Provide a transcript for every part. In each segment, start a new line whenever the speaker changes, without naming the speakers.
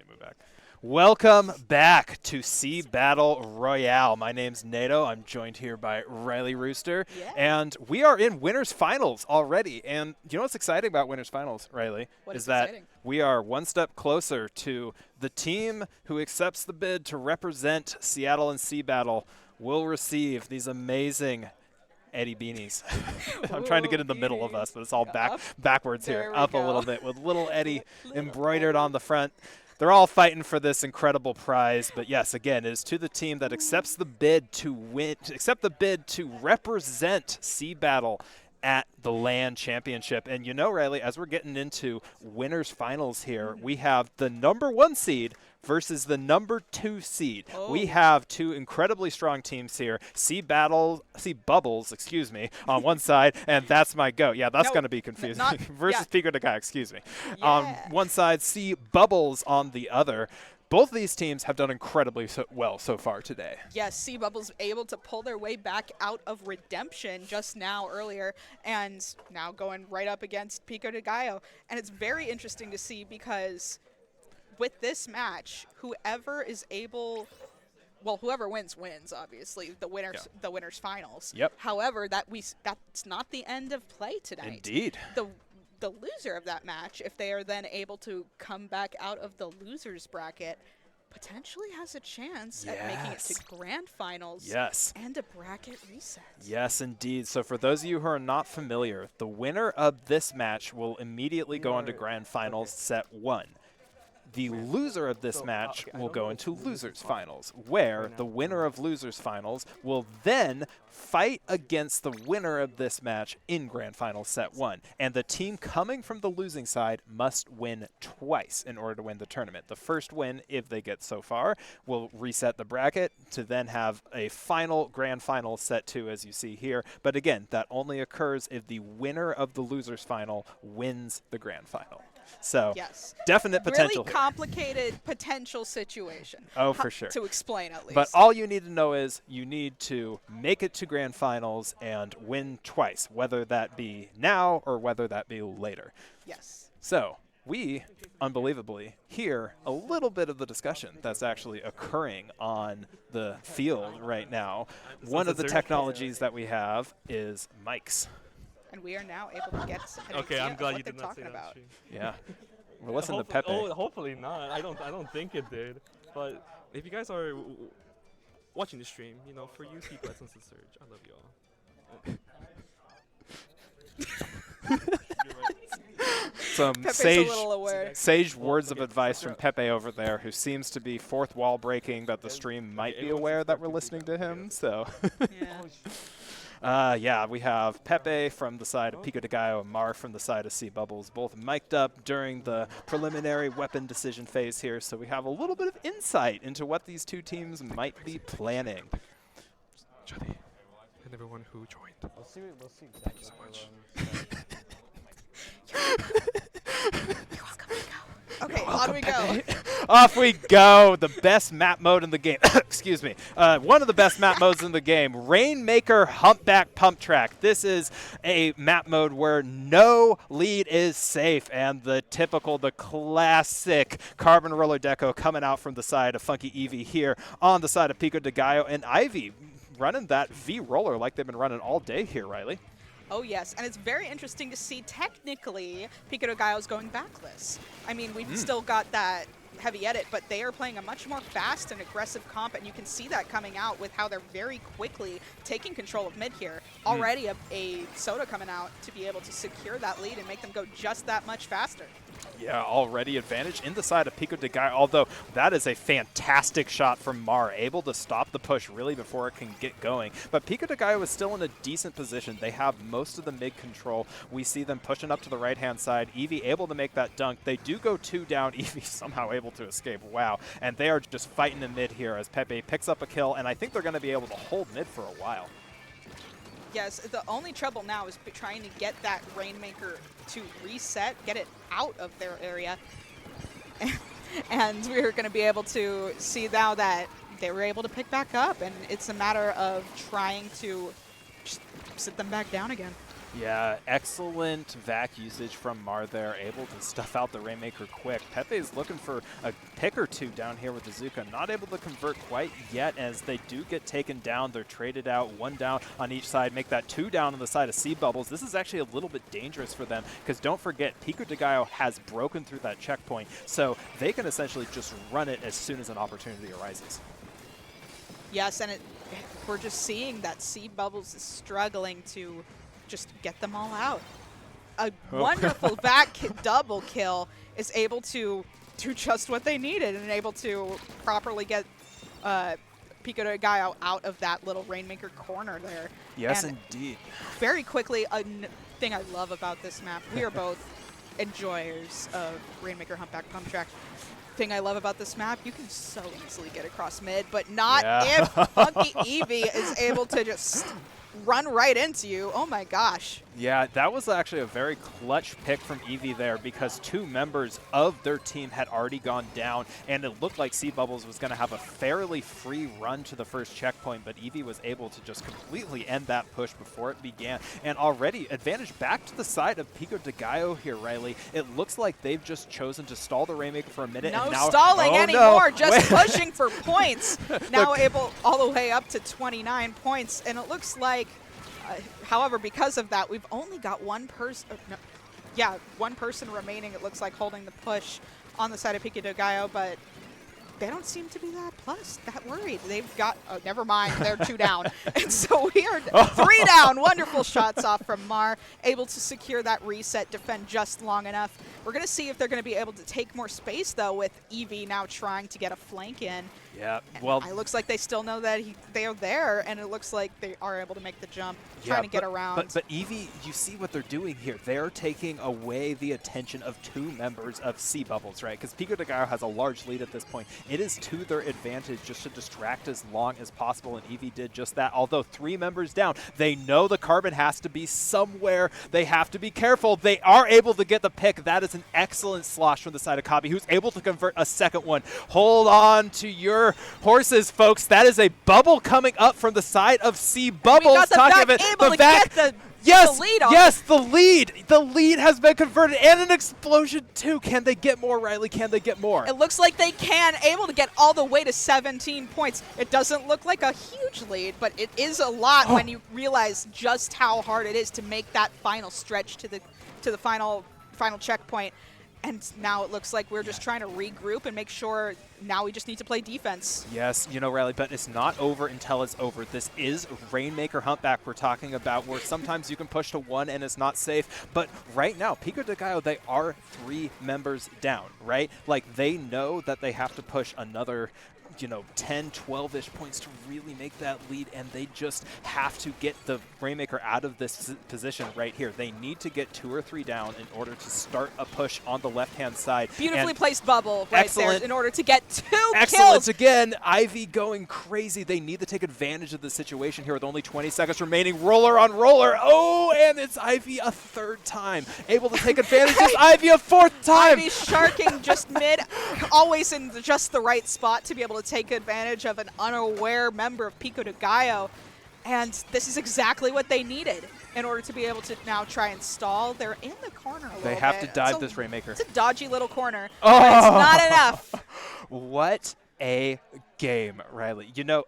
me move back. Welcome back to SeaBATTLE Royale. My name's Nato. I'm joined here by Riley Rooster.
Yeah.
And we are in Winners Finals already. And you know what's exciting about Winners Finals, Riley?
What
is
is
that
exciting?
we are one step closer to the team who accepts the bid to represent Seattle in SeaBATTLE will receive these amazing Eddie beanies. I'm trying to get in the middle of us, but it's all backwards
There
here.
we
Up a
go.
little bit with little Eddie
Little
embroidered
Eddie.
on the front. They're all fighting for this incredible prize, but yes, again, it is to the team that accepts the bid to win, to represent SeaBATTLE at the LAN Championship. And you know, Riley, as we're getting into winners finals here, we have the #1 seed versus the #2 seed. We have two incredibly strong teams here. SeaBubbles, excuse me, on one side, and that's my goat. Yeah, that's going to be confusing. Versus PICO de Guy, excuse me. On one side, SeaBubbles on the other. Both of these teams have done incredibly well so far today.
Yes, SeaBubble's able to pull their way back out of redemption just now earlier, and now going right up against PICO de Gallo. And it's very interesting to see because with this match, whoever is able, well, whoever wins, obviously, the winners finals.
Yep.
However, that's not the end of play tonight.
Indeed.
The loser of that match, if they are then able to come back out of the losers bracket, potentially has a chance at making it to grand finals and a bracket reset.
Yes, indeed. So for those of you who are not familiar, the winner of this match will immediately go into grand finals set 1. The loser of this match will go into losers finals, where the winner of losers finals will then fight against the winner of this match in grand finals set 1. And the team coming from the losing side must win twice in order to win the tournament. The first win, if they get so far, will reset the bracket to then have a final grand final set 2, as you see here. But again, that only occurs if the winner of the losers final wins the grand final. So, definite potential.
Really complicated potential situation.
Oh, for sure.
To explain, at least.
But all you need to know is you need to make it to grand finals and win twice, whether that be now or whether that be later.
Yes.
So, we, unbelievably, hear a little bit of the discussion that's actually occurring on the field right now. One of the technologies that we have is mics.
And we are now able to get an
Okay,
idea
I'm glad
of
you
what
did
they're
not say
talking
that.
about.
Yeah. We're listening to Pepe.
Oh, hopefully not. I don't think it did. But if you guys are watching the stream, you know, for you people at Sunset Surge, I love y'all.
Some
Pepe's a little aware.
sage words of advice from Pepe over there, who seems to be fourth wall breaking that the stream might be aware that we're listening to him. So. Yeah, we have Pepe from the side of PICO de Gallo and Mar from the side of SeaBubbles, both mic'd up during the preliminary weapon decision phase here, so we have a little bit of insight into what these two teams might be planning.
Johnny, and everyone who joined.
We'll see.
Thank you so much.
Okay, on we go.
Off we go. The best map mode in the game. Excuse me. One of the best map modes in the game. Rainmaker Humpback Pump Track. This is a map mode where no lead is safe. And the classic Carbon Roller Deco coming out from the side of Funky Eevee here on the side of PICO de Gallo and Ivy running that V roller like they've been running all day here, Riley.
Oh, yes, and it's very interesting to see technically PICO de Gallo's going backless. I mean, we've still got that heavy edit, but they are playing a much more fast and aggressive comp, and you can see that coming out with how they're very quickly taking control of mid here. Already a Soda coming out to be able to secure that lead and make them go just that much faster.
Yeah, already advantage in the side of PICO de Gallo, although that is a fantastic shot from Mar, able to stop the push really before it can get going. But PICO de Gallo is still in a decent position. They have most of the mid control. We see them pushing up to the right-hand side. Eevee able to make that dunk. They do go 2 down. Eevee somehow able to escape. Wow. And they are just fighting in mid here as Pepe picks up a kill, and I think they're going to be able to hold mid for a while.
Yes, the only trouble now is trying to get that Rainmaker to reset, get it out of their area. And we're going to be able to see now that they were able to pick back up, and it's a matter of trying to just sit them back down again.
Yeah, excellent vac usage from Mar there, able to stuff out the Rainmaker quick. Pepe is looking for a pick or two down here with the Zuka, not able to convert quite yet as they do get taken down. They're traded out, 1 down on each side, make that 2 down on the side of SeaBubbles. This is actually a little bit dangerous for them because don't forget, PICO de Gallo has broken through that checkpoint, so they can essentially just run it as soon as an opportunity arises.
Yes, and we're just seeing that SeaBubbles is struggling to just get them all out. A wonderful vac double kill is able to do just what they needed and able to properly get PICO de Gallo out of that little Rainmaker corner there.
Yes,
and
indeed.
very quickly, a thing I love about this map, we are both enjoyers of Rainmaker Humpback Pump Track. Thing I love about this map, you can so easily get across mid, but not if Funky Eevee is able to just run right into you. Oh my gosh.
Yeah, that was actually a very clutch pick from Eevee there because 2 members of their team had already gone down, and it looked like SeaBubbles was going to have a fairly free run to the first checkpoint, but Eevee was able to just completely end that push before it began. And already, advantage back to the side of PICO de Gallo here, Riley. It looks like they've just chosen to stall the Rainmaker for a minute.
No
and now,
stalling anymore, just
Wait.
pushing for points. Now able all the way up to 29 points, and it looks like however, because of that, we've only got one person. No, yeah, one person remaining. It looks like holding the push on the side of PICO de Gallo, but they don't seem to be that worried. They've got. Oh, never mind. They're 2 down, and so we are 3 down. Wonderful shots off from Mar, able to secure that reset, defend just long enough. We're gonna see if they're gonna be able to take more space though, with Eevee now trying to get a flank in.
Yeah, well,
It looks like they still know that they are there, and it looks like they are able to make the jump, trying to get around.
But Eevee, you see what they're doing here. They're taking away the attention of 2 members of SeaBubbles, right? Because PICO de Gallo has a large lead at this point. It is to their advantage just to distract as long as possible, and Eevee did just that. Although 3 members down, they know the carbon has to be somewhere. They have to be careful. They are able to get the pick. That is an excellent slosh from the side of Kabi, who's able to convert a second one. Hold on to your horses, folks. That is a bubble coming up from the side of SeaBubbles.
We got the vac able to get the lead off.
Yes, the lead. The lead has been converted, and an explosion too. Can they get more, Riley? Can they get more?
It looks like they can, able to get all the way to 17 points. It doesn't look like a huge lead, but it is a lot when you realize just how hard it is to make that final stretch to the final checkpoint. And now it looks like we're just trying to regroup and make sure now we just need to play defense.
Yes, you know, Riley, but it's not over until it's over. This is Rainmaker Humpback we're talking about, where sometimes you can push to 1 and it's not safe. But right now, PICO de Gallo, they are 3 members down, right? Like, they know that they have to push another, you know, 10, 12-ish points to really make that lead, and they just have to get the Rainmaker out of this position right here. They need to get 2 or 3 down in order to start a push on the left-hand side.
Beautifully placed bubble right there in order to get 2
Excellent
kills.
again. Ivy going crazy. They need to take advantage of the situation here with only 20 seconds remaining. Roller on roller. Oh, and it's Ivy a 3rd time. Able to take advantage. It's Ivy a 4th time.
Ivy sharking just mid, always in just the right spot to be able to take advantage of an unaware member of PICO de Gallo. And this is exactly what they needed in order to be able to now try and stall. They're in the corner a little bit.
They have to dive this Rainmaker.
It's a dodgy little corner, but it's not enough.
What a game, Riley. You know,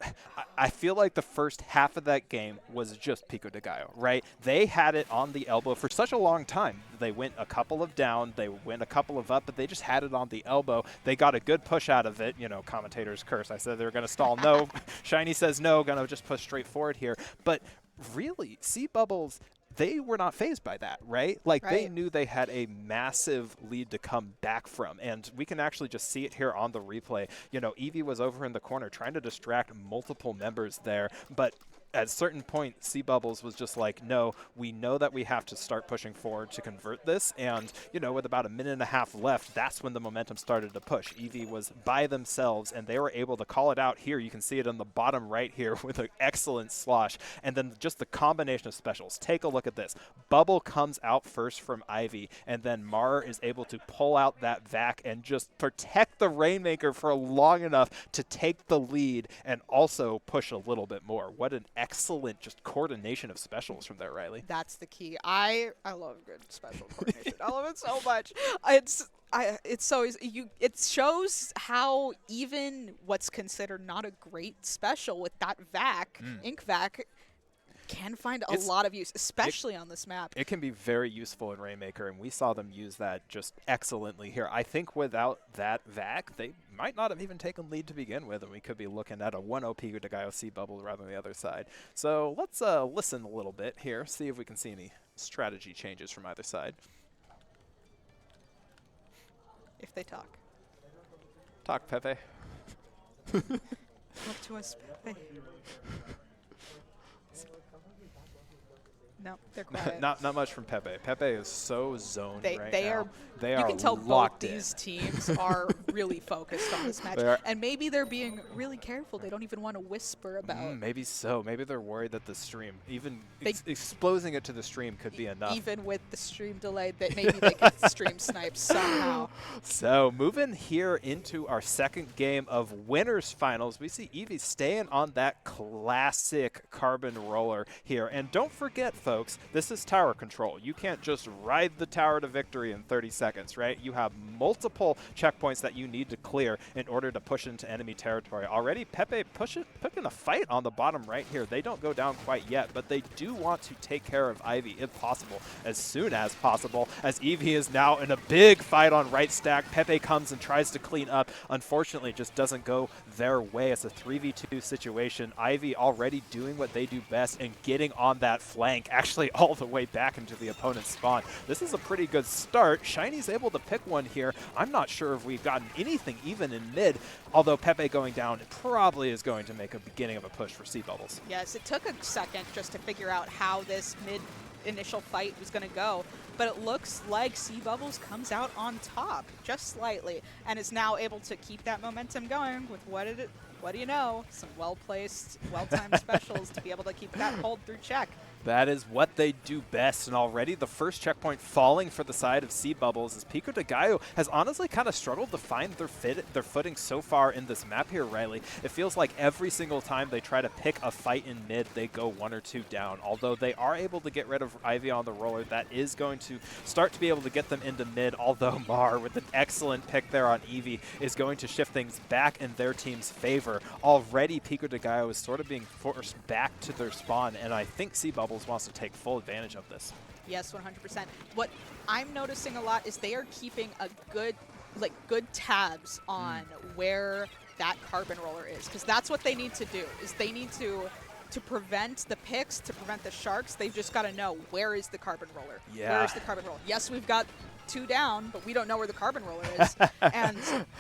I feel like the first half of that game was just PICO de Gallo, right? They had it on the elbow for such a long time. They went a couple of down, they went a couple of up, but they just had it on the elbow. They got a good push out of it. You know, commentators curse. I said they were going to stall. No. Shiny says no, going to just push straight forward here. But really, SeaBubbles, they were not fazed by that, right? Like, they knew they had a massive lead to come back from, and we can actually just see it here on the replay. You know, Eevee was over in the corner trying to distract multiple members there, but at a certain point, SeaBubbles was just like, no, we know that we have to start pushing forward to convert this. And, you know, with about a minute and a half left, that's when the momentum started to push. Eevee was by themselves, and they were able to call it out here. You can see it on the bottom right here with an excellent slosh. And then just the combination of specials. Take a look at this. Bubble comes out first from Ivy, and then Mar is able to pull out that vac and just protect the Rainmaker for long enough to take the lead and also push a little bit more. What an excellent just coordination of specials from there, Riley.
That's the key. I love good special coordination. I love it so much. It's so easy. It shows how even what's considered not a great special with that vac, ink vac, can find a lot of use, especially on this map.
It can be very useful in Rainmaker, and we saw them use that just excellently here. I think without that vac, they might not have even taken lead to begin with, and we could be looking at a 1-0 PICO de Gallo SeaBubble rather than the other side. So let's listen a little bit here, see if we can see any strategy changes from either side.
If they talk.
Talk, Pepe.
Talk to us, Pepe. No, they're quiet.
not much from Pepe. Pepe is so zoned right
they
now.
Are.
They
you
are
can tell both
locked
these teams are really focused on this match, and maybe they're being really careful. They don't even want to whisper about.
Maybe so. Maybe they're worried that the stream, even exposing it to the stream, could be enough.
Even with the stream delay, that maybe they could stream snipe somehow.
So moving here into our second game of winners finals, we see Evie staying on that classic carbon roller here, and don't forget, folks, this is tower control. You can't just ride the tower to victory in 30 seconds, right? You have multiple checkpoints that you need to clear in order to push into enemy territory. Already, Pepe picking a fight on the bottom right here. They don't go down quite yet, but they do want to take care of Ivy, if possible, as soon as possible, as Evie is now in a big fight on right stack. Pepe comes and tries to clean up. Unfortunately, it just doesn't go their way. It's a 3v2 situation. Ivy already doing what they do best and getting on that flank, actually all the way back into the opponent's spawn. This is a pretty good start. Shiny's able to pick one here. I'm not sure if we've gotten anything even in mid, although Pepe going down probably is going to make a beginning of a push for SeaBubbles.
Yes, it took a second just to figure out how this mid initial fight was going to go, but it looks like SeaBubbles comes out on top just slightly and is now able to keep that momentum going with what do you know, some well-placed, well-timed specials to be able to keep that hold through check.
That is what they do best, and already the first checkpoint falling for the side of SeaBubbles as PICO de Gallo has honestly kind of struggled to find their footing so far in this map here, Riley. It feels like every single time they try to pick a fight in mid, they go 1 or 2 down. Although they are able to get rid of Ivy on the roller, that is going to start to be able to get them into mid, although Mar, with an excellent pick there on Evie, is going to shift things back in their team's favor. Already, PICO de Gallo is sort of being forced back to their spawn, and I think SeaBubbles wants to take full advantage of this.
Yes, 100%. What I'm noticing a lot is they are keeping a good tabs on where that carbon roller is, because that's what they need to do. Is they need to prevent the picks, to prevent the sharks. They've just got to know, where is the carbon roller?
Yeah.
Where is the carbon roller? Yes, we've got 2 down, but we don't know where the carbon roller is, and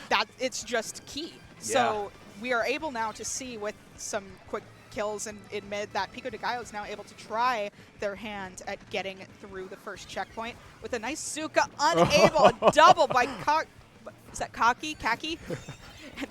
that it's just key. So we are able now to see with some quick kills in mid that PICO de Gallo is now able to try their hand at getting through the first checkpoint with a nice Suka, unable, a double by is that Kaki? And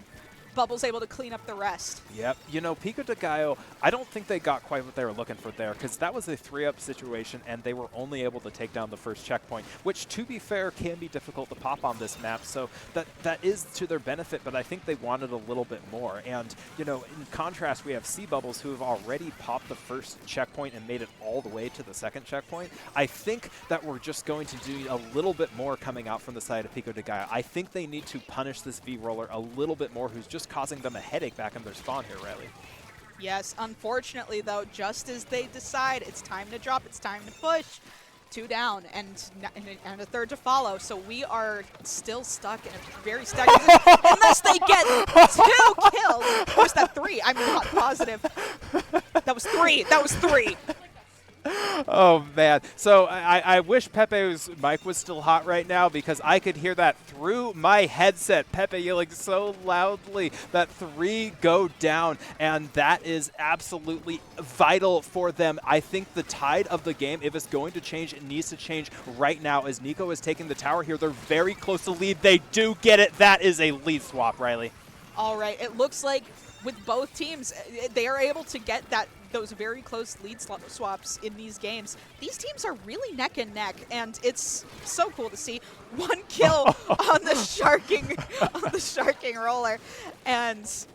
Bubbles able to clean up the rest.
Yep. You know, PICO de Gallo, I don't think they got quite what they were looking for there, because that was a 3-up situation, and they were only able to take down the first checkpoint, which, to be fair, can be difficult to pop on this map. So that is to their benefit, but I think they wanted a little bit more. And, you know, in contrast, we have SeaBubbles, who have already popped the first checkpoint and made it all the way to the second checkpoint. I think that we're just going to do a little bit more coming out from the side of PICO de Gallo. I think they need to punish this V-Roller a little bit more, who's just causing them a headache back in their spawn here, Riley.
Yes, unfortunately, though, just as they decide it's time to drop, it's time to push, 2 down and a third to follow. So we are still stuck in a very stagnant unless they get 2 kills. Or was that 3? I'm not positive. That was 3. That was 3.
Oh, man. So I wish Pepe's mic was still hot right now, because I could hear that through my headset. Pepe yelling so loudly that 3 go down, and that is absolutely vital for them. I think the tide of the game, if it's going to change, it needs to change right now, as Nico is taking the tower here. They're very close to lead. They do get it. That is a lead swap, Riley.
All right. It looks like with both teams, they are able to get those very close lead swaps in these games. These teams are really neck and neck, and it's so cool to see. 1 kill on the sharking roller, and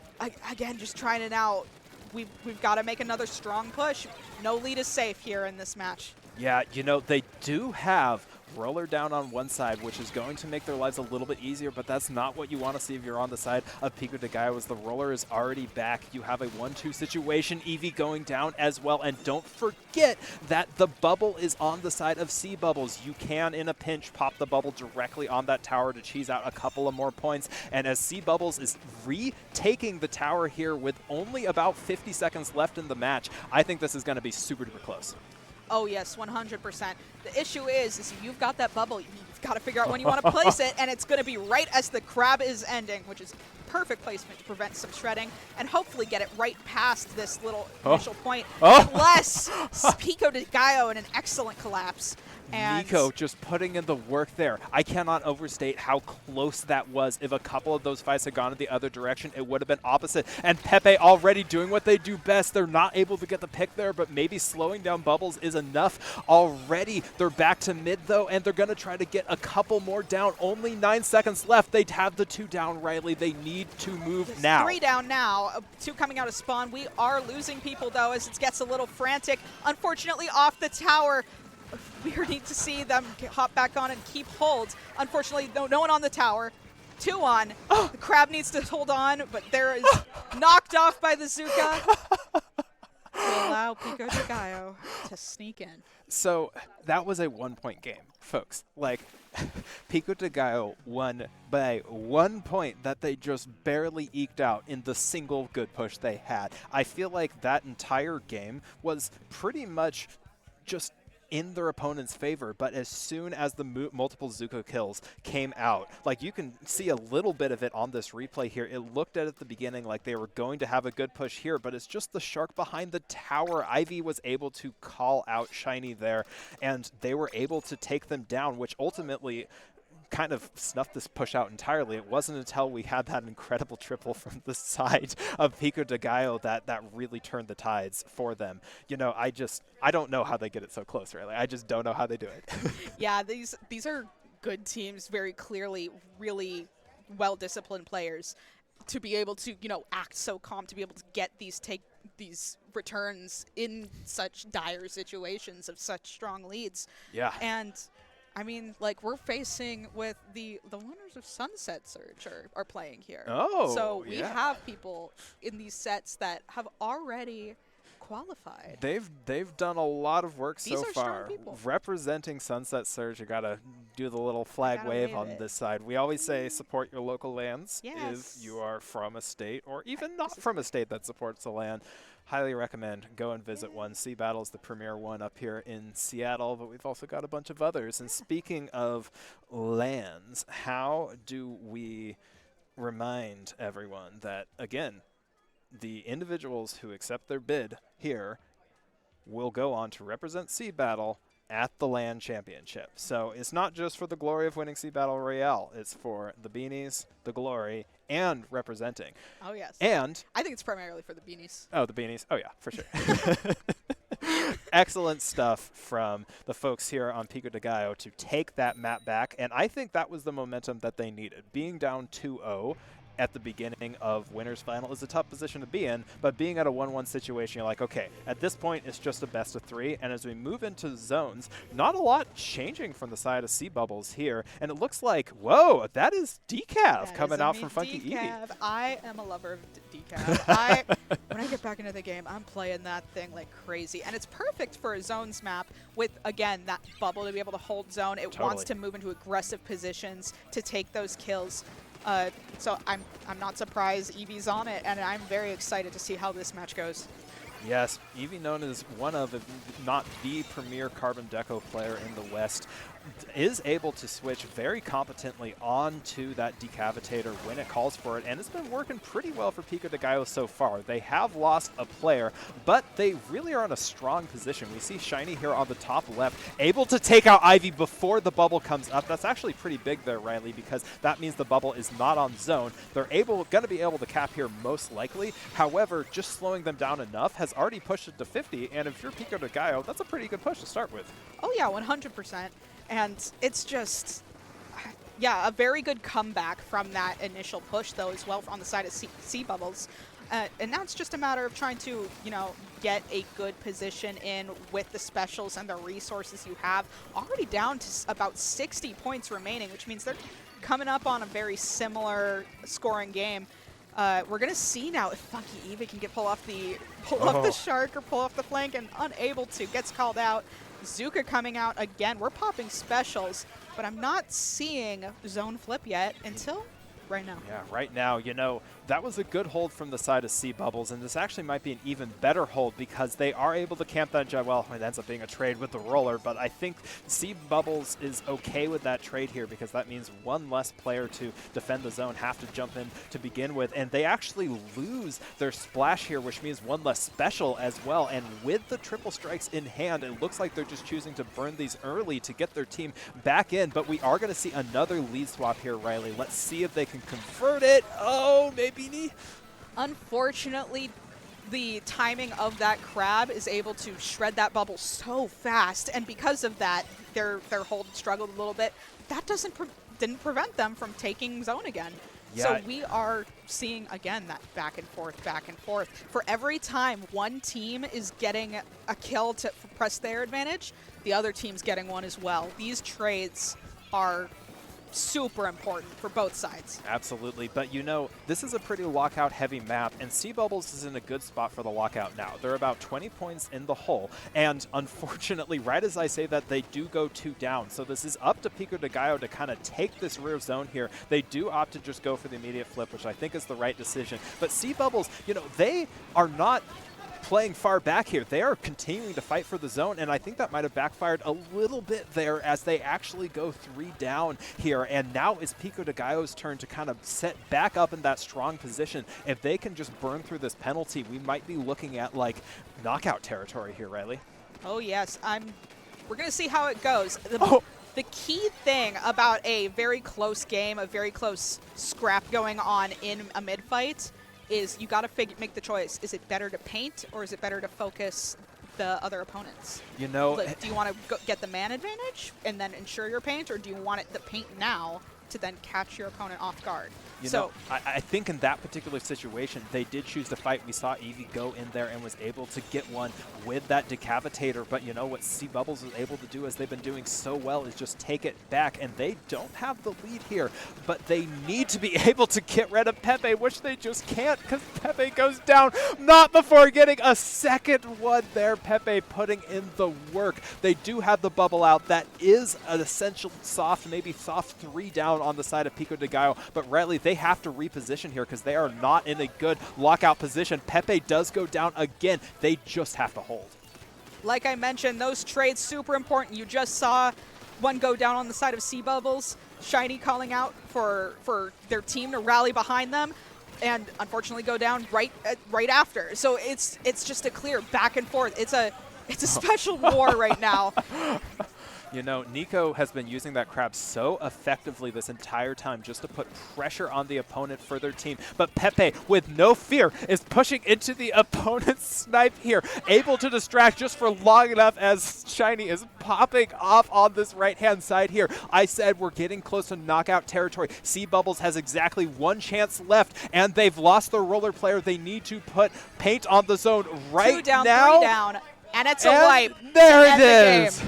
again, just trying to now we've got to make another strong push. No lead is safe here in this match.
Yeah, you know, they do have roller down on one side, which is going to make their lives a little bit easier, but that's not what you want to see if you're on the side of PICO de Gallo, as the roller is already back. You have a 1-2 situation, Eevee going down as well, and don't forget that the bubble is on the side of SeaBubbles. You can, in a pinch, pop the bubble directly on that tower to cheese out a couple of more points, and as SeaBubbles is retaking the tower here with only about 50 seconds left in the match, I think this is going to be super duper close.
Oh yes, 100%. The issue is you've got that bubble. You've got to figure out when you want to place it, and it's going to be right as the crab is ending, which is perfect placement to prevent some shredding, and hopefully get it right past this little initial point. Unless PICO de Gallo in an excellent collapse. And
Nico just putting in the work there. I cannot overstate how close that was. If a couple of those fights had gone in the other direction, it would have been opposite. And Pepe already doing what they do best. They're not able to get the pick there, but maybe slowing down Bubbles is enough already. They're back to mid, though, and they're going to try to get a couple more down. Only 9 seconds left. They'd have the 2 down, Riley. They need to move now.
3 down now. 2 coming out of spawn. We are losing people, though, as it gets a little frantic. Unfortunately, off the tower. We need to see them hop back on and keep hold. Unfortunately, no one on the tower. 2 on. The crab needs to hold on, but there is knocked off by the Zuka. To allow PICO de Gallo to sneak in.
So that was a 1-point game, folks. Like, PICO de Gallo won by 1 point that they just barely eked out in the single good push they had. I feel like that entire game was pretty much just in their opponent's favor, but as soon as the multiple Zuko kills came out, like you can see a little bit of it on this replay here. It looked at the beginning like they were going to have a good push here, but it's just the shark behind the tower. Ivy was able to call out Shiny there, and they were able to take them down, which ultimately kind of snuffed this push out entirely. It wasn't until we had that incredible triple from the side of PICO de Gallo that really turned the tides for them. You know, I don't know how they get it so close, really. I just don't know how they do it.
Yeah, these are good teams, very clearly, really well-disciplined players to be able to, you know, act so calm, to be able to get these returns in such dire situations of such strong leads.
Yeah.
And I mean, like, we're facing with the winners of Sunset Surge are playing here.
Oh,
so we have people in these sets that have already qualified.
They've done a lot of work
These
so
are strong
far.
people.
Representing Sunset Surge, you gotta do the little flag wave on this side. We always say support your local LANs if you are from a state or even not from a state that supports the LAN. Highly recommend go and visit one. SeaBATTLE is the premier one up here in Seattle, but we've also got a bunch of others. And speaking of LANs, how do we remind everyone that, again, the individuals who accept their bid here will go on to represent SeaBATTLE at the LAN Championship. So it's not just for the glory of winning SeaBATTLE Royale. It's for the beanies, the glory, and representing.
Oh, yes.
And
I think it's primarily for the beanies.
Oh, the beanies. Oh, yeah, for sure. Excellent stuff from the folks here on PICO de Gallo to take that map back. And I think that was the momentum that they needed. Being down 2-0 at the beginning of Winners Final is a tough position to be in, but being at a 1-1 situation, you're like, okay, at this point, it's just a best of 3, and as we move into zones, not a lot changing from the side of SeaBubbles here, and it looks like, whoa, that is Decaf coming out from Funky Eevee.
I am a lover of Decaf. When I get back into the game, I'm playing that thing like crazy, and it's perfect for a zones map with, again, that bubble to be able to hold zone. It wants to move into aggressive positions to take those kills. So I'm not surprised Eevee's on it, and I'm very excited to see how this match goes.
Yes, Eevee, known as one of, if not the premier Carbon Deco player in the West, is able to switch very competently onto that decavitator when it calls for it, and it's been working pretty well for PICO de Gallo so far. They have lost a player, but they really are in a strong position. We see Shiny here on the top left, able to take out Ivy before the bubble comes up. That's actually pretty big there, Riley, because that means the bubble is not on zone. They're going to be able to cap here most likely. However, just slowing them down enough has already pushed it to 50, and if you're PICO de Gallo, that's a pretty good push to start with.
Oh yeah, 100%. And it's just, yeah, a very good comeback from that initial push, though, as well on the side of SeaBubbles. And now it's just a matter of trying to, you know, get a good position in with the specials and the resources you have. Already down to about 60 points remaining, which means they're coming up on a very similar scoring game. We're gonna see now if Funky Eva can pull off the shark or pull off the flank, and unable to, gets called out. Zuka coming out again. We're popping specials, but I'm not seeing zone flip yet until right now.
Yeah, right now, you know, that was a good hold from the side of SeaBubbles, and this actually might be an even better hold because they are able to camp that jump. Well, it ends up being a trade with the roller, but I think SeaBubbles is okay with that trade here because that means one less player to defend the zone have to jump in to begin with, and they actually lose their splash here, which means one less special as well. And with the triple strikes in hand, it looks like they're just choosing to burn these early to get their team back in, but we are going to see another lead swap here, Riley. Let's see if they can convert it. Oh, maybe.
Unfortunately, the timing of that crab is able to shred that bubble so fast, and because of that, their hold struggled a little bit. That didn't prevent them from taking zone again.
Yeah.
So we are seeing, again, that back and forth, back and forth. For every time one team is getting a kill to press their advantage, the other team's getting one as well. These trades are super important for both sides.
Absolutely, but you know, this is a pretty lockout heavy map, and SeaBubbles is in a good spot for the lockout now. They're about 20 points in the hole, and unfortunately, right as I say that, they do go 2 down. So this is up to PICO de Gallo to kind of take this rear zone here. They do opt to just go for the immediate flip, which I think is the right decision. But SeaBubbles, you know, they are not playing far back here. They are continuing to fight for the zone, and I think that might have backfired a little bit there as they actually go 3 down here. And now it's PICO de Gallo's turn to kind of set back up in that strong position. If they can just burn through this penalty, we might be looking at like knockout territory here, Riley.
Oh yes, we're gonna see how it goes. The key thing about a very close game, a very close scrap going on in a mid fight, is you got to make the choice. Is it better to paint, or is it better to focus the other opponents?
You know,
like, do you want to get the man advantage and then ensure your paint, or do you want the paint now to then catch your opponent off guard?
You know, I think in that particular situation, they did choose to fight. We saw Evie go in there and was able to get one with that decavitator. But you know what SeaBubbles was able to do, as they've been doing so well, is just take it back. And they don't have the lead here, but they need to be able to get rid of Pepe, which they just can't because Pepe goes down. Not before getting a second one there. Pepe putting in the work. They do have the bubble out. That is an essential soft, maybe soft 3 down on the side of PICO de Gallo. But Riley, they have to reposition here because they are not in a good lockout position. Pepe does go down again. They just have to hold.
Like I mentioned, those trades super important. You just saw one go down on the side of SeaBubbles. Shiny calling out for their team to rally behind them, and unfortunately go down right after. So it's just a clear back and forth. It's a special war right now.
You know, Nico has been using that crab so effectively this entire time just to put pressure on the opponent for their team. But Pepe, with no fear, is pushing into the opponent's snipe here, able to distract just for long enough as Shiny is popping off on this right-hand side here. I said we're getting close to knockout territory. SeaBubbles has exactly 1 chance left, and they've lost their roller player. They need to put paint on the zone right
2 down,
now.
3 down, and it's a wipe.
There it is.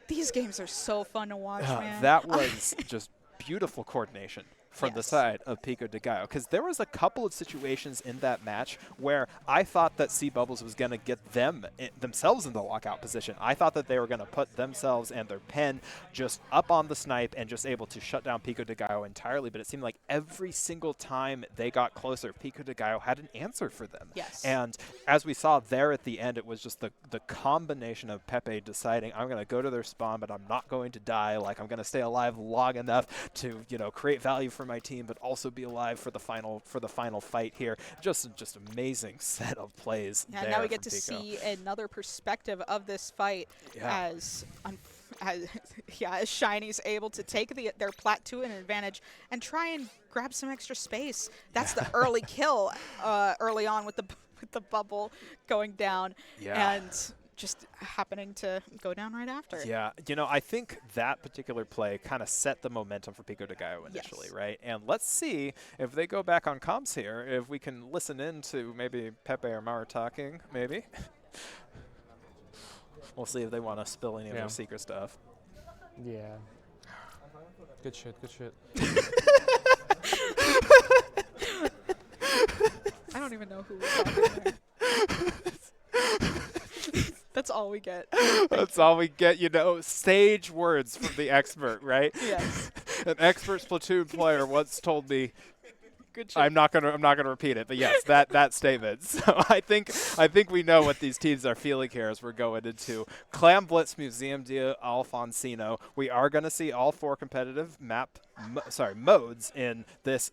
These games are so fun to watch, man.
That was just beautiful coordination from the side of PICO de Gallo, because there was a couple of situations in that match where I thought that SeaBubbles was going to get themselves in the lockout position. I thought that they were going to put themselves and their pen just up on the snipe and just able to shut down PICO de Gallo entirely, but it seemed like every single time they got closer, PICO de Gallo had an answer for them.
Yes.
And as we saw there at the end, it was just the combination of Pepe deciding, I'm going to go to their spawn, but I'm not going to die. Like, I'm going to stay alive long enough to, you know, create value for my team, but also be alive for the final fight here. Just amazing set of plays.
Yeah, now we get to see another perspective of this fight as Shiny's able to take their plat to an advantage and try and grab some extra space. That's the early kill early on with the bubble going down.
Yeah.
And just happening to go down right after.
Yeah, you know, I think that particular play kind of set the momentum for Pico de Gallo initially,
Yes.
right? And let's see if they go back on comms here, if we can listen in to maybe Pepe or Mara talking, maybe. We'll see if they want to spill any of their secret stuff.
Yeah. Good shit, good shit.
I don't even know who we're talking there. That's all we get.
That's all we get, you know, sage words from the expert, right?
Yes.
An expert Splatoon player once told me,
Good shit.
I'm not gonna repeat it, but yes, that statement. So I think we know what these teams are feeling here as we're going into Clam Blitz Museum de Alfonsino. We are gonna see all 4 competitive modes in this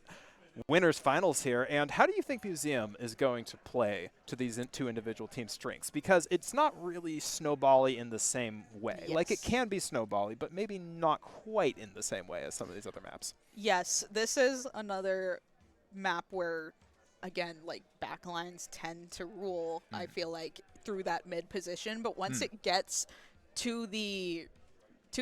winners finals here. And how do you think Museum is going to play to these 2 individual team strengths? Because it's not really snowbally in the same way.
Yes.
Like, it can be snowbally, but maybe not quite in the same way as some of these other maps.
Yes, this is another map where, again, like, backlines tend to rule, I feel like, through that mid position. But once it gets to the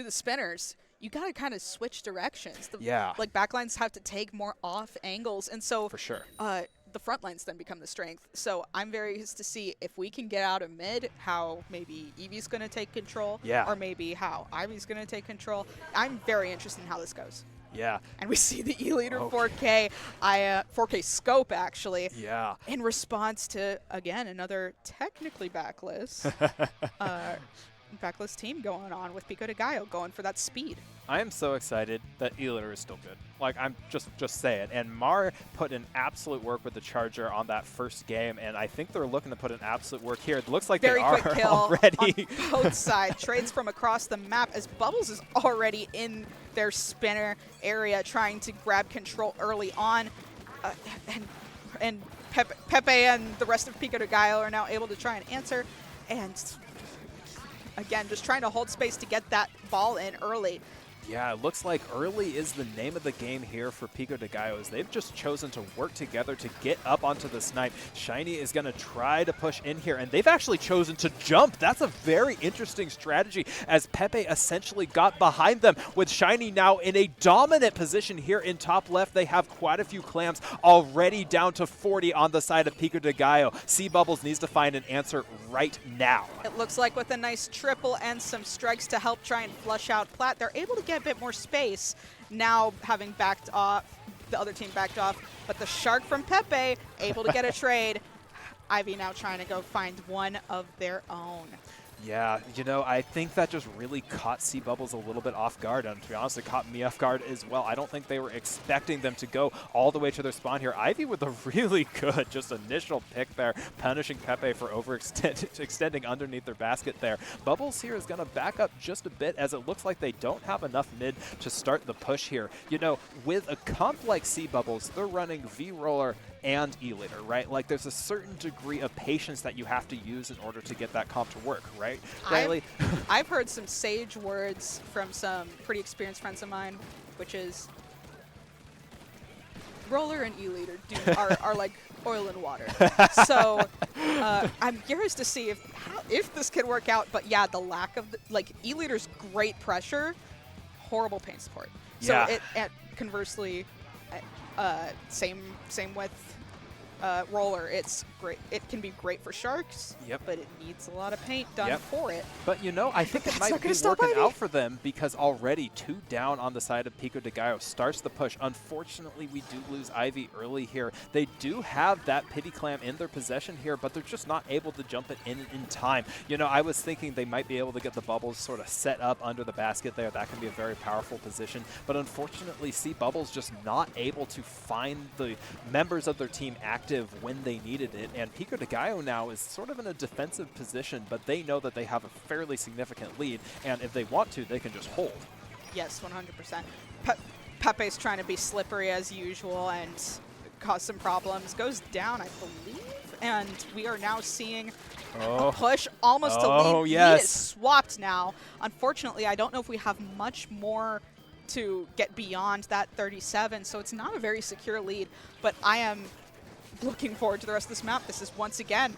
spinners, you got to kind of switch directions. Like, backlines have to take more off angles. And so
For sure.
the front lines then become the strength. So I'm very curious to see if we can get out of mid, how maybe Eevee's going to take control.
Yeah.
Or maybe how Ivy's going to take control. I'm very interested in how this goes.
Yeah.
And we see the E-Leader 4K, 4K scope, actually.
Yeah.
In response to, again, another technically backless backless team going on with Pico de Gallo going for that speed.
I am so excited that E-Litter is still good. Like, I'm just saying. And Mar put in absolute work with the Charger on that first game, and I think they're looking to put in absolute work here. It looks like
Very
they are
quick kill
already.
on both sides. Trades from across the map as Bubbles is already in their spinner area trying to grab control early on. And Pepe and the rest of Pico de Gallo are now able to try and answer. And again, just trying to hold space to get that ball in early.
Yeah, it looks like early is the name of the game here for Pico de Gallo. They've just chosen to work together to get up onto the snipe. Shiny is going to try to push in here, and they've actually chosen to jump. That's a very interesting strategy as Pepe essentially got behind them with Shiny now in a dominant position here in top left. They have quite a few clams already down to 40 on the side of Pico de Gallo. SeaBubbles needs to find an answer right now.
It looks like with a nice triple and some strikes to help try and flush out Plat, they're able to get a bit more space now, having backed off, the other team backed off, but the Shark from Pepe able to get a trade. Ivy now trying to go find one of their own.
Yeah, you know, I think that just really caught SeaBubbles a little bit off guard, and to be honest, it caught me off guard as well. I don't think they were expecting them to go all the way to their spawn here. Ivy with a really good just initial pick there, punishing Pepe for extending underneath their basket there. Bubbles here is going to back up just a bit as it looks like they don't have enough mid to start the push here. You know, with a comp like SeaBubbles, they're running V-Roller and E-Leader, right? Like, there's a certain degree of patience that you have to use in order to get that comp to work, right? Riley?
I've heard some sage words from some pretty experienced friends of mine, which is Roller and E-Leader are like oil and water. So I'm curious to see if this can work out. But yeah, the lack of E-Leader's great pressure, horrible paint support.
Yeah.
So conversely, same with Roller. It's great. It can be great for Sharks, but it needs a lot of paint done for it.
But you know, I think it might be working out for them because already 2 down on the side of Pico de Gallo starts the push. Unfortunately, we do lose Ivy early here. They do have that Pity Clam in their possession here, but they're just not able to jump it in time. You know, I was thinking they might be able to get the bubbles sort of set up under the basket there. That can be a very powerful position. But unfortunately, SeaBubbles just not able to find the members of their team active when they needed it, and Pico de Gallo now is sort of in a defensive position, but they know that they have a fairly significant lead, and if they want to, they can just hold.
Yes, 100%. Pepe's trying to be slippery as usual and cause some problems. Goes down, I believe, and we are now seeing a push almost to lead. Lead is swapped now. Unfortunately, I don't know if we have much more to get beyond that 37, so it's not a very secure lead, but I am looking forward to the rest of this map. This is once again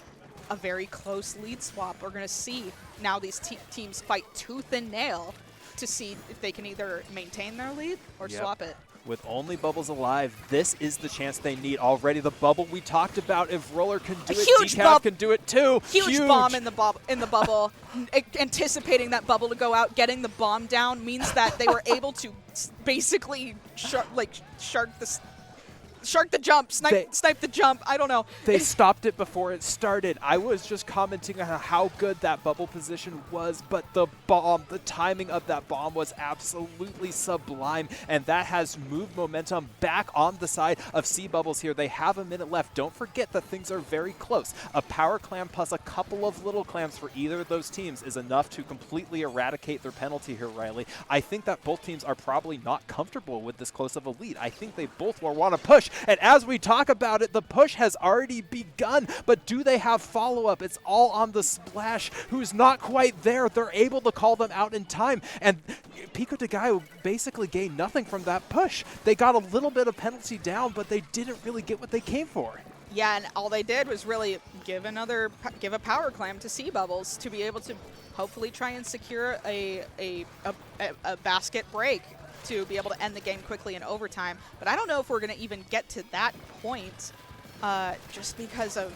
a very close lead swap. We're going to see now these teams fight tooth and nail to see if they can either maintain their lead or swap it.
With only bubbles alive, this is the chance they need already. The bubble we talked about, if Roller can do it, Decaf can do it too.
Huge bomb in the bubble. Anticipating that bubble to go out, getting the bomb down means that they were able to basically shark the jump, snipe the jump. I don't know.
They stopped it before it started. I was just commenting on how good that bubble position was, but the bomb, the timing of that bomb was absolutely sublime, and that has moved momentum back on the side of SeaBubbles here. They have a minute left. Don't forget that things are very close. A power clam plus a couple of little clams for either of those teams is enough to completely eradicate their penalty here, Riley. I think that both teams are probably not comfortable with this close of a lead. I think they both will want to push. And as we talk about it, the push has already begun, but do they have follow-up? It's all on the Splash, who's not quite there. They're able to call them out in time, and PICO de Gallo basically gained nothing from that push. They got a little bit of penalty down, but they didn't really get what they came for.
Yeah, and all they did was really give a power clam to SeaBubbles to be able to hopefully try and secure a basket break to be able to end the game quickly in overtime. But I don't know if we're going to even get to that point just because of,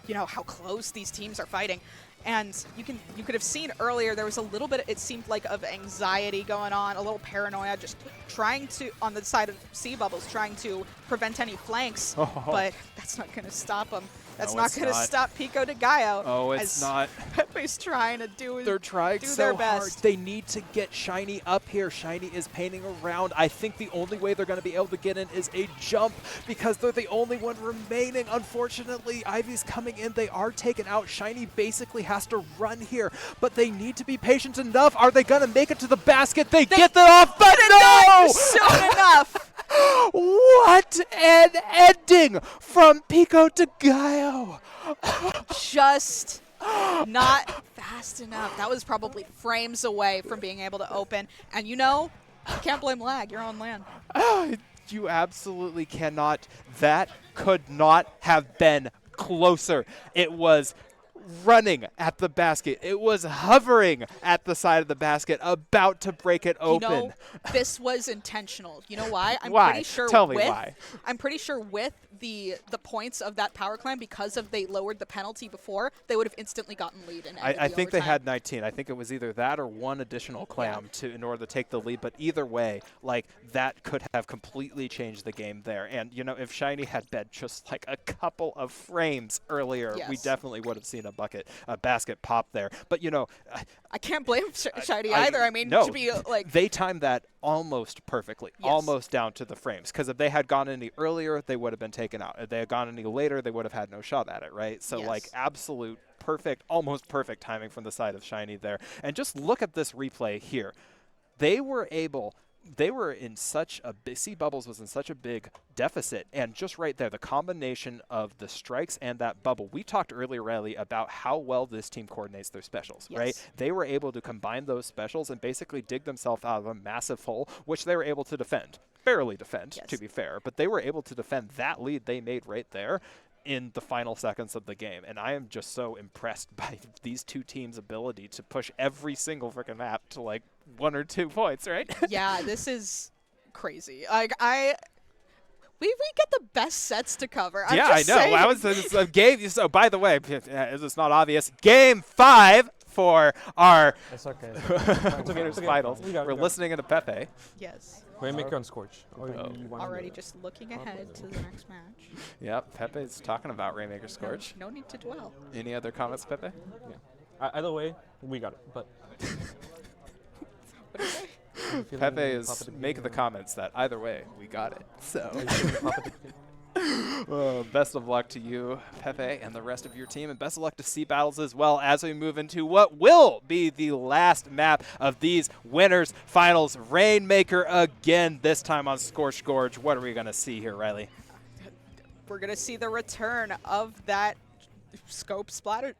you know, how close these teams are fighting. And you could have seen earlier there was a little bit, it seemed like, of anxiety going on, a little paranoia, just trying to, on the side of SeaBubbles, trying to prevent any flanks. But that's not going to stop them. That's not going to stop PICO de Gallo.
Oh, it's not.
Pepe's trying to do
They're trying
do
so
their
hard.
best.
They need to get Shiny up here. Shiny is painting around. I think the only way they're going to be able to get in is a jump because they're the only one remaining. Unfortunately, Ivy's coming in. They are taken out. Shiny basically has to run here, but they need to be patient enough. Are they going to make it to the basket? They get that off, but no!
Soon enough.
What an ending from PICO de Gallo.
Just not fast enough. That was probably frames away from being able to open. And you know, you can't blame lag. You're on LAN.
You absolutely cannot. That could not have been closer. It was running at the basket. It was hovering at the side of the basket, about to break it open.
You know, this was intentional. You know why?
Why?
Pretty sure
Tell me why.
I'm pretty sure with the points of that power clam, because of they lowered the penalty before, they would have instantly gotten lead. And
I think they had 19. I think it was either that or one additional clam in order to take the lead. But either way, like, that could have completely changed the game there. And, you know, if Shiny had been just like a couple of frames earlier, we definitely would have seen a basket pop there. But, you know,
I can't blame Shiny either. I mean,
no,
to be like,
they timed that almost perfectly, almost down to the frames. Because if they had gone any earlier, they would have been taken out. If they had gone any later, they would have had no shot at it, right? So, like, absolute perfect, almost perfect timing from the side of Shiny there. And just look at this replay here. They were in such a big, SeaBubbles was in such a big deficit, and just right there, the combination of the strikes and that bubble. We talked earlier, Riley, about how well this team coordinates their specials, right? They were able to combine those specials and basically dig themselves out of a massive hole, which they were able to defend. Barely defend, to be fair, but they were able to defend that lead they made right there in the final seconds of the game. And I am just so impressed by these two teams' ability to push every single freaking map to like 1 or 2 points, right? Yeah,
this is crazy. Like, we get the best sets to cover.
Yeah, I know. That was a game. So, by the way, it's not obvious. Game 5 for our winners finals. We're listening to Pepe.
Yes.
Rainmaker on Scorch.
Already just looking ahead to the next match.
Yep, Pepe's talking about Rainmaker Scorch.
No need to dwell.
Any other comments, Pepe?
Yeah. Either way, we got it. But
Pepe is making the comments that either way, we got it. So, best of luck to you, Pepe, and the rest of your team, and best of luck to SeaBattles as well as we move into what will be the last map of these winners finals. Rainmaker again, this time on Scorched Gorge. What are we going to see here, Riley?
We're going to see the return of that splatter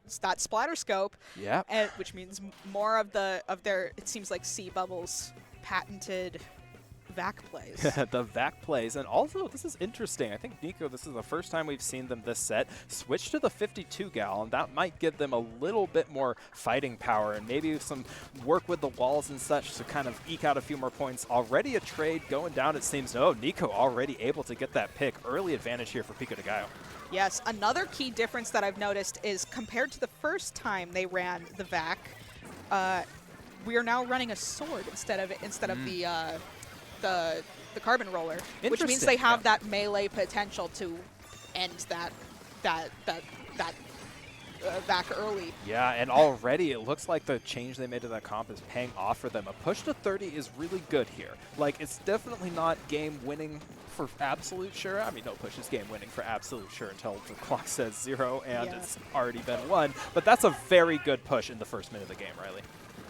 scope.
Yeah.
Which means more of their, it seems like SeaBubbles patented vac plays.
The vac plays, and also this is interesting. I think Nico, this is the first time we've seen them this set switch to the 52 gal, and that might give them a little bit more fighting power and maybe some work with the walls and such to kind of eke out a few more points. Already a trade going down, it seems. Oh, Nico already able to get that pick. Early advantage here for PICO de Gallo.
Yes, another key difference that I've noticed is compared to the first time they ran the vac, we are now running a sword instead of the carbon roller, which means they have that melee potential to end that vac early.
Yeah, and already it looks like the change they made to that comp is paying off for them. A push to 30 is really good here. Like, it's definitely not game winning for absolute sure. I mean, no push is game winning for absolute sure until the clock says 0 and it's already been won. But that's a very good push in the first minute of the game, Riley.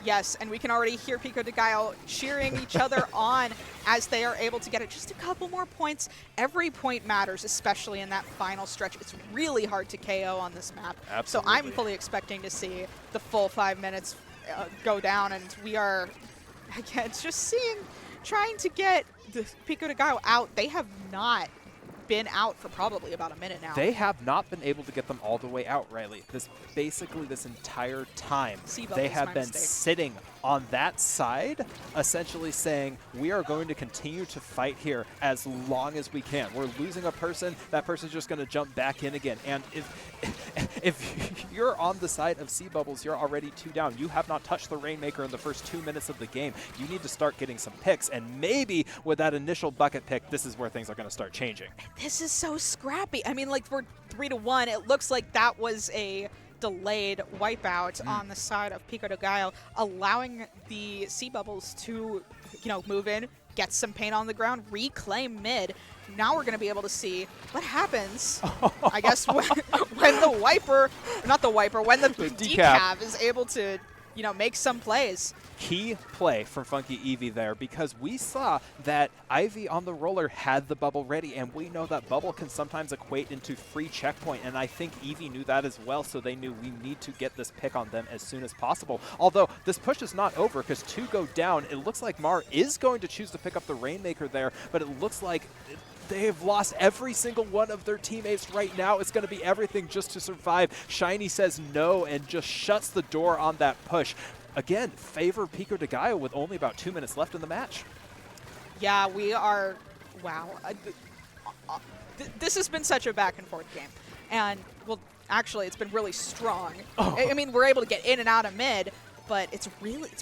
Yes, and we can already hear PICO de Gallo cheering each other on as they are able to get it just a couple more points. Every point matters, especially in that final stretch. It's really hard to KO on this map.
Absolutely.
So I'm fully expecting to see the full 5 minutes go down, and we are, again, it's just trying to get the PICO de Gallo out. They have not been out for probably about a minute now.
They have not been able to get them all the way out, Riley. Basically this entire time, they have been sitting on that side, essentially saying, we are going to continue to fight here as long as we can. We're losing a person, that person's just going to jump back in again. And if you're on the side of SeaBubbles, you're already 2 down. You have not touched the Rainmaker in the first 2 minutes of the game. You need to start getting some picks, and maybe with that initial bucket pick, this is where things are going to start changing.
This is so scrappy. I mean, like, we're 3-1. It looks like that was a delayed wipeout on the side of PICO de Gallo, allowing the SeaBubbles to, move in, get some paint on the ground, reclaim mid. Now we're going to be able to see what happens, I guess, when the when the decaf is able to, make some plays.
Key play from Funky Eevee there, because we saw that Ivy on the roller had the bubble ready, and we know that bubble can sometimes equate into free checkpoint, and I think Eevee knew that as well, so they knew we need to get this pick on them as soon as possible. Although this push is not over because 2 go down. It looks like Mar is going to choose to pick up the Rainmaker there, but it looks like they have lost every single one of their teammates right now. It's going to be everything just to survive. Shiny says no and just shuts the door on that push. Again, favor PICO de Gallo with only about 2 minutes left in the match.
Yeah, we are, wow. This has been such a back and forth game. And, well, actually, it's been really strong. I mean, we're able to get in and out of mid, but it's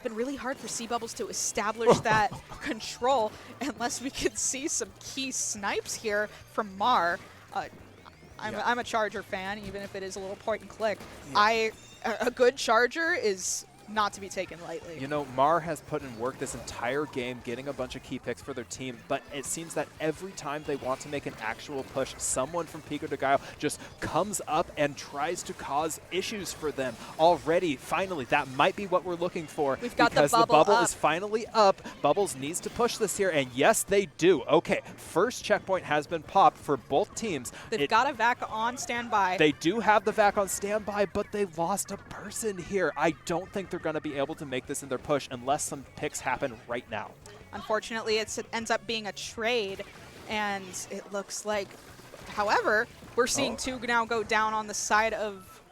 been really hard for SeaBubbles to establish that control unless we could see some key snipes here from Mar. I'm a Charger fan, even if it is a little point and click. Yeah. A good Charger is not to be taken lightly.
Mar has put in work this entire game, getting a bunch of key picks for their team, but it seems that every time they want to make an actual push, someone from PICO de Gallo just comes up and tries to cause issues for them. Already, finally, that might be what we're looking for.
We've got
because
the bubble
is finally up. Bubbles needs to push this here, and yes, they do. Okay, first checkpoint has been popped for both teams.
They've got a vac on standby.
They do have the vac on standby, but they lost a person here. I don't think they're going to be able to make this in their push unless some picks happen right now.
Unfortunately, it ends up being a trade, and it looks like, however, we're seeing 2 now go down on the side of,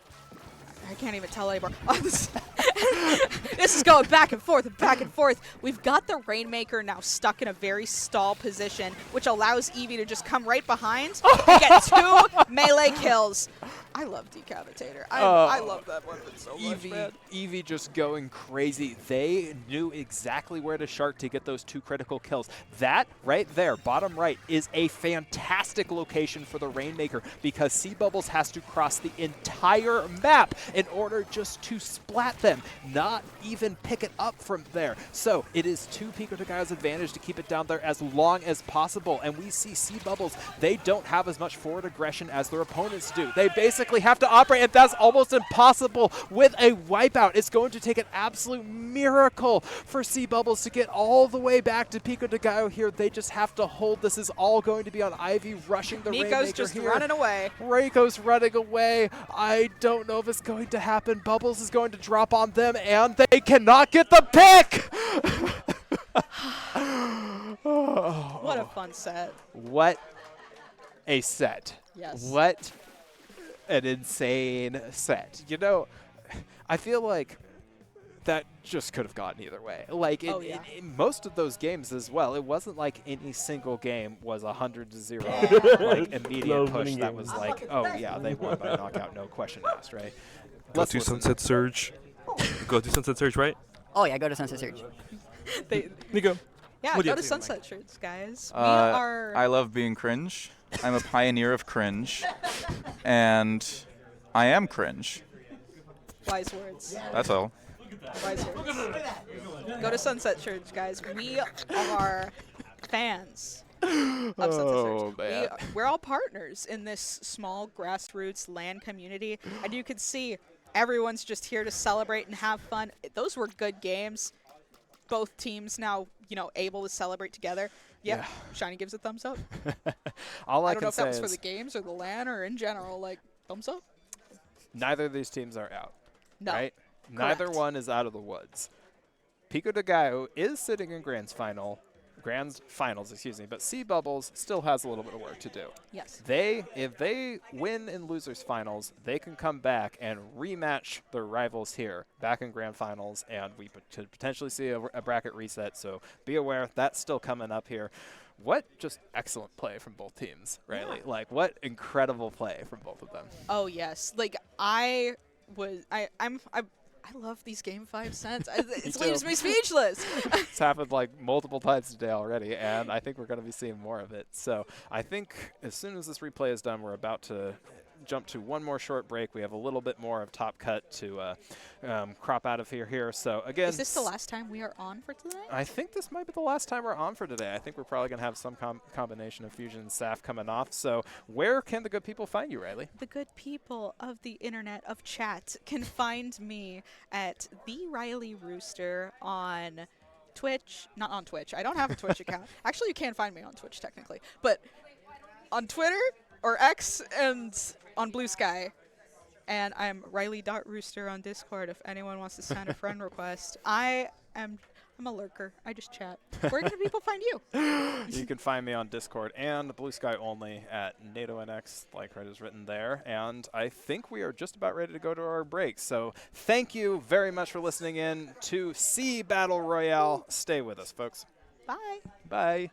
I can't even tell anymore. This is going back and forth and back and forth. We've got the Rainmaker now stuck in a very stall position, which allows Eevee to just come right behind and get 2 melee kills. I love Decapitator. I love that weapon so much, man.
Eevee just going crazy. They knew exactly where to shark to get those 2 critical kills. That right there, bottom right, is a fantastic location for the Rainmaker because SeaBubbles has to cross the entire map in order just to splat them, not even pick it up from there. So it is to PICO de Gallo's advantage to keep it down there as long as possible. And we see SeaBubbles, they don't have as much forward aggression as their opponents do. They basically have to operate, and that's almost impossible with a wipeout. It's going to take an absolute miracle for SeaBubbles to get all the way back to PICO de Gallo here. They just have to hold. This is all going to be on Ivy rushing the Rainmaker here.
Nico's just running away.
Reiko's running away. I don't know if it's going to happen. Bubbles is going to drop on them, and they cannot get the pick!
What a fun set.
What a set.
Yes.
What an insane set. You know, I feel like that just could have gone either way. Like
Oh, yeah.
in most of those games as well, it wasn't like any single game was 100-0 like immediate
Love
push
winning
that
games.
was like, oh yeah, they won by knockout, no question asked, right?
Go
Let's
to
listen.
Sunset Surge. Go to Sunset Surge, right?
Oh yeah, go to Sunset Surge.
Nico.
Yeah,
What do you
go to
have to say,
Sunset Shirts, guys. We
I
are.
love being cringe. I'm a pioneer of cringe, and I am cringe.
Wise words.
That's all.
Wise words. Go to Sunset Church, guys. We are fans of Sunset
Oh,
Church.
man.
We're all partners in this small grassroots LAN community, and you can see everyone's just here to celebrate and have fun. Those were good games. Both teams now, able to celebrate together. Yep.
Yeah.
Shiny gives a thumbs up.
All I
I don't
can
know if
say
that was for
is
the games or the LAN or in general. Like, thumbs up?
neither of these teams are out.
No.
Right? Neither
Correct.
one is out of the woods. Pico de Gallo is sitting in Grand Finals, but SeaBubbles still has a little bit of work to do.
Yes.
If they win in losers finals, they can come back and rematch their rivals here back in grand finals, and we could potentially see a bracket reset. So be aware that's still coming up here. What just excellent play from both teams, Riley. Like what incredible play from both of them.
Oh yes, like I love these Game 5 sets. It
too.
leaves me speechless.
It's happened like multiple times today already, and I think we're going to be seeing more of it. So I think as soon as this replay is done, we're about to jump to one more short break. We have a little bit more of Top Cut to crop out of here. So again,
Is this the last time we are on for today?
I think this might be the last time we're on for today. I think we're probably going to have some combination of Fusion and SAF coming off. So where can the good people find you, Riley?
The good people of the internet of chat can find me at the Riley Rooster on Twitch. Not on Twitch. I don't have a Twitch account. Actually, you can find me on Twitch technically, but on Twitter or X and on Blue Sky. And I'm Riley.Rooster on Discord if anyone wants to send a friend request. I'm a lurker. I just chat. Where can people find you?
You can find me on Discord and Blue Sky only at NatoNX, like it is written there. And I think we are just about ready to go to our break. So thank you very much for listening in to SeaBATTLE Royale. Stay with us, folks.
Bye.
Bye.